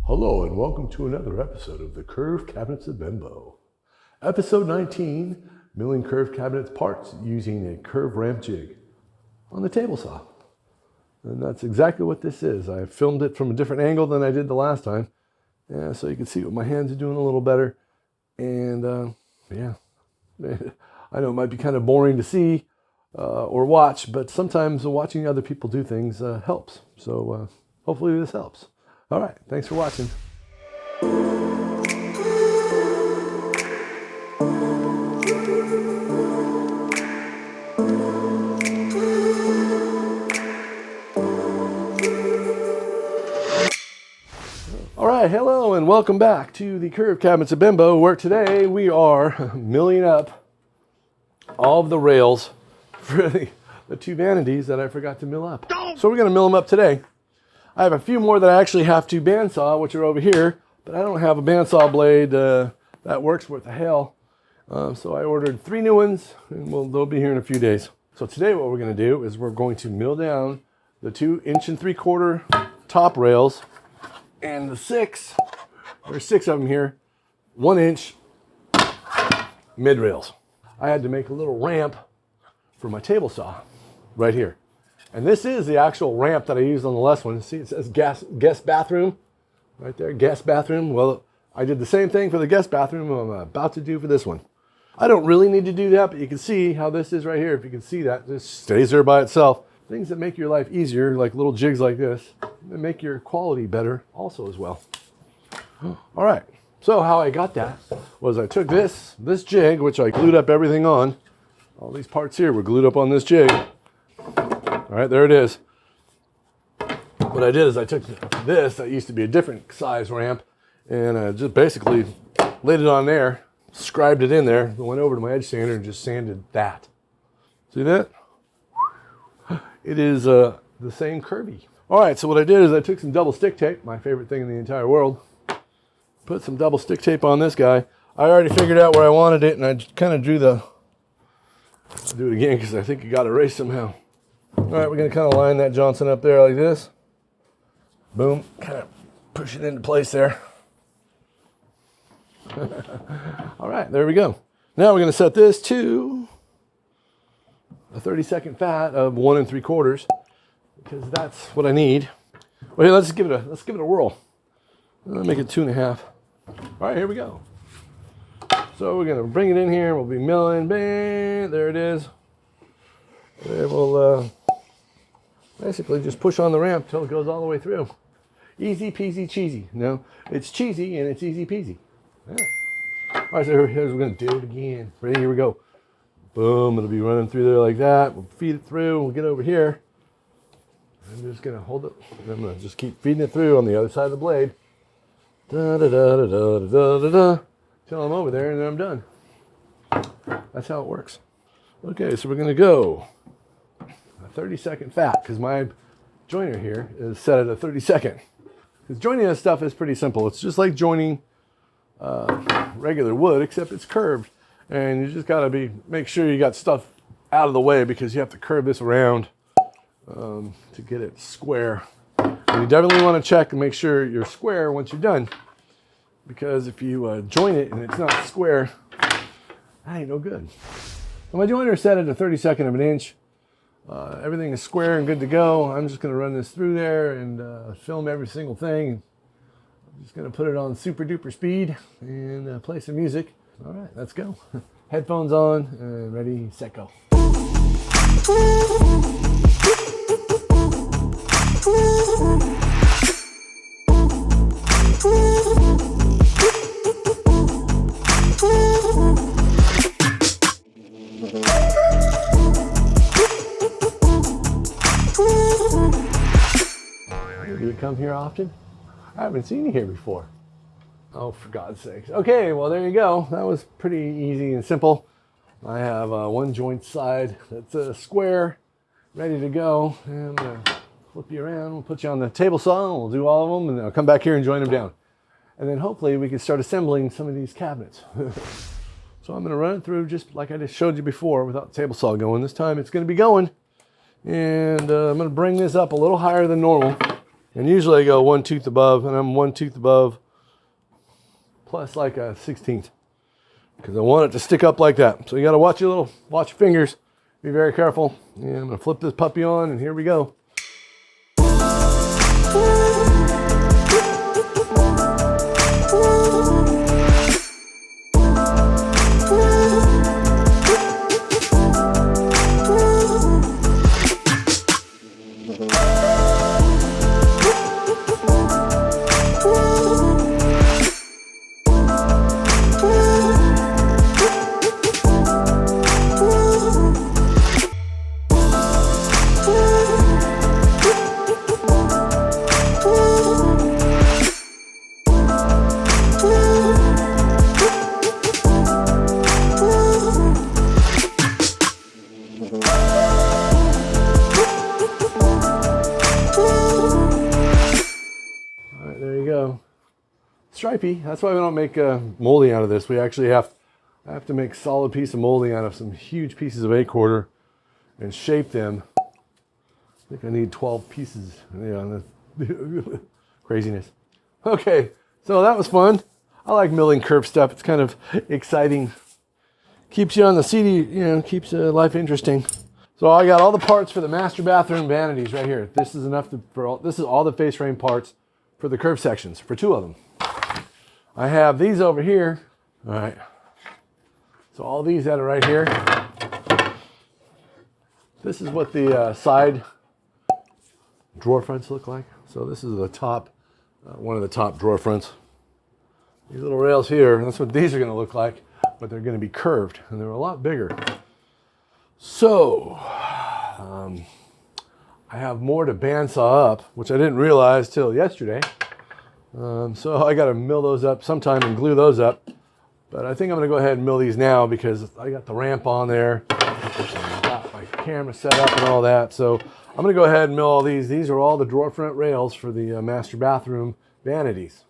Hello and welcome to another episode of the Curved Cabinets of Bimbo. Episode 19, milling curved cabinets parts using a curved ramp jig on the table saw. And that's exactly what this is. I filmed it from a different angle than I did the last time. Yeah, so you can see what my hands are doing a little better. And yeah, I know it might be kind of boring to see or watch, but sometimes watching other people do things helps. So hopefully this helps. All right, thanks for watching. All right, hello and welcome back to the Curved Cabinets of Bimbo, where today we are milling up all of the rails for the two vanities that I forgot to mill up. So we're gonna mill them up today. I have a few more that I actually have to bandsaw, which are over here, but I don't have a bandsaw blade that works worth a hell. So I ordered 3 new ones, and they'll be here in a few days. So today what we're going to do is we're going to mill down the 2 1.75" top rails and the 6, there's 6 of them here, 1 inch mid rails. I had to make a little ramp for my table saw right here. And this is the actual ramp that I used on the last one. See, it says guest bathroom right there, guest bathroom. Well, I did the same thing for the guest bathroom I'm about to do for this one. I don't really need to do that, but you can see how this is right here. If you can see that, this stays there by itself. Things that make your life easier, like little jigs like this, and make your quality better also as well. All right, so how I got that was I took this jig, which I glued up everything on. All these parts here were glued up on this jig. All right, there it is. What I did is I took this, that used to be a different size ramp, and just basically laid it on there, scribed it in there, went over to my edge sander and just sanded that. See that? It is the same curvy. All right, so what I did is I took some double stick tape, my favorite thing in the entire world, put some double stick tape on this guy. I already figured out where I wanted it, and I kind of drew I'll do it again because I think it got erased somehow. All right, we're going to kind of line that Johnson up there like this. Boom, kind of push it into place there. All right, there we go. Now we're going to set this to a 30-second fat of 1 3/4 because that's what I need. Well, here, let's give it a whirl. I'll make it 2.5. All right, here we go. So we're going to bring it in here. We'll be milling. Bang, there it is. And we'll basically just push on the ramp till it goes all the way through. Easy peasy cheesy. No, it's cheesy and it's easy peasy. Yeah. All right, so here's we're going to do it again. Ready? Here we go. Boom, it'll be running through there like that. We'll feed it through. We'll get over here. I'm just going to hold it. And I'm going to just keep feeding it through on the other side of the blade. Da da da da da da da da. Till I'm over there and then I'm done. That's how it works. Okay, so we're going to go a 30-second fat because my joiner here is set at a 30-second. Because joining this stuff is pretty simple. It's just like joining regular wood, except it's curved. And you just got to make sure you got stuff out of the way because you have to curve this around to get it square. And you definitely want to check and make sure you're square once you're done. Because if you join it and it's not square, that ain't no good. So my joiner is set at a 32nd of an inch. Everything is square and good to go. I'm just going to run this through there and film every single thing. I'm just going to put it on super duper speed and play some music. All right, let's go. Headphones on and ready, set, go. Do you come here often? I haven't seen you here before. Oh, for God's sakes. Okay, well, there you go. That was pretty easy and simple. I have one joint side that's a square, ready to go. And I'm going to flip you around. We'll put you on the table saw. We'll do all of them, and I'll come back here and join them down. And then hopefully we can start assembling some of these cabinets. So I'm going to run it through just like I just showed you before without the table saw going. This time it's going to be going. And I'm going to bring this up a little higher than normal. And usually I go 1 tooth above, and I'm 1 tooth above plus like a 16th, because I want it to stick up like that. So you got to watch your fingers. Be very careful. And I'm gonna flip this puppy on, and here we go. Stripey. That's why we don't make molding out of this. We actually have to make solid piece of molding out of some huge pieces of 8/4 and shape them. I think I need 12 pieces. Yeah, craziness. Okay, so that was fun. I like milling curved stuff. It's kind of exciting. Keeps you on the CD, keeps life interesting. So I got all the parts for the master bathroom vanities right here. This is enough this is all the face frame parts for the curved sections, for 2 of them. I have these over here. All right. So all these that are right here. This is what the side drawer fronts look like. So this is the top, one of the top drawer fronts. These little rails here, that's what these are going to look like, but they're going to be curved, and they're a lot bigger. So I have more to bandsaw up, which I didn't realize till yesterday. So I got to mill those up sometime and glue those up. But I think I'm going to go ahead and mill these now because I got the ramp on there. I got my camera set up and all that. So I'm going to go ahead and mill all these. These are all the drawer front rails for the master bathroom vanities.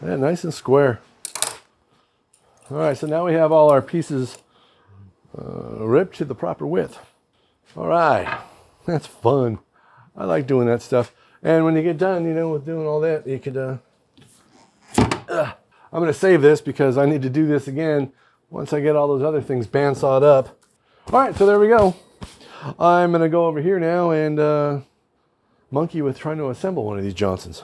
Yeah, nice and square. All right, so now we have all our pieces ripped to the proper width. All right, that's fun. I like doing that stuff. And when you get done, with doing all that, you could, I'm gonna save this because I need to do this again once I get all those other things bandsawed up. All right, so there we go. I'm gonna go over here now and monkey with trying to assemble one of these Johnsons.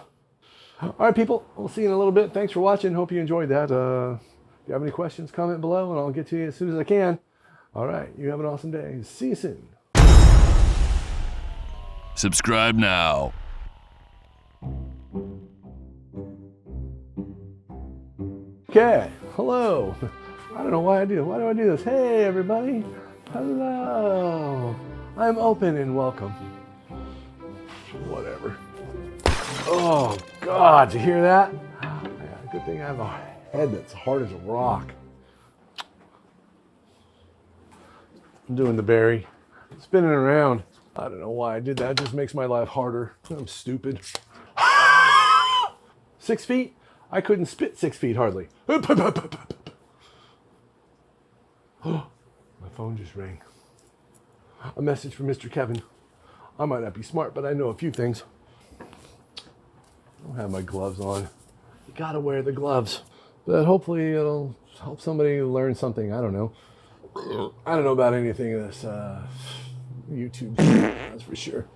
All right, people, we'll see you in a little bit. Thanks for watching. Hope you enjoyed that. If you have any questions, comment below, and I'll get to you as soon as I can. All right, you have an awesome day. See you soon. Subscribe now. Okay, hello. I don't know why I do. Why do I do this? Hey, everybody. Hello. I'm open and welcome. Whatever. Oh, God, did you hear that? Yeah, good thing I have a head that's hard as a rock. I'm doing the berry. Spinning around. I don't know why I did that. It just makes my life harder. I'm stupid. 6 feet? I couldn't spit 6 feet hardly. My phone just rang. A message from Mr. Kevin. I might not be smart, but I know a few things. I don't have my gloves on. You gotta wear the gloves. But hopefully it'll help somebody learn something. I don't know. I don't know about anything in this YouTube, that's for sure.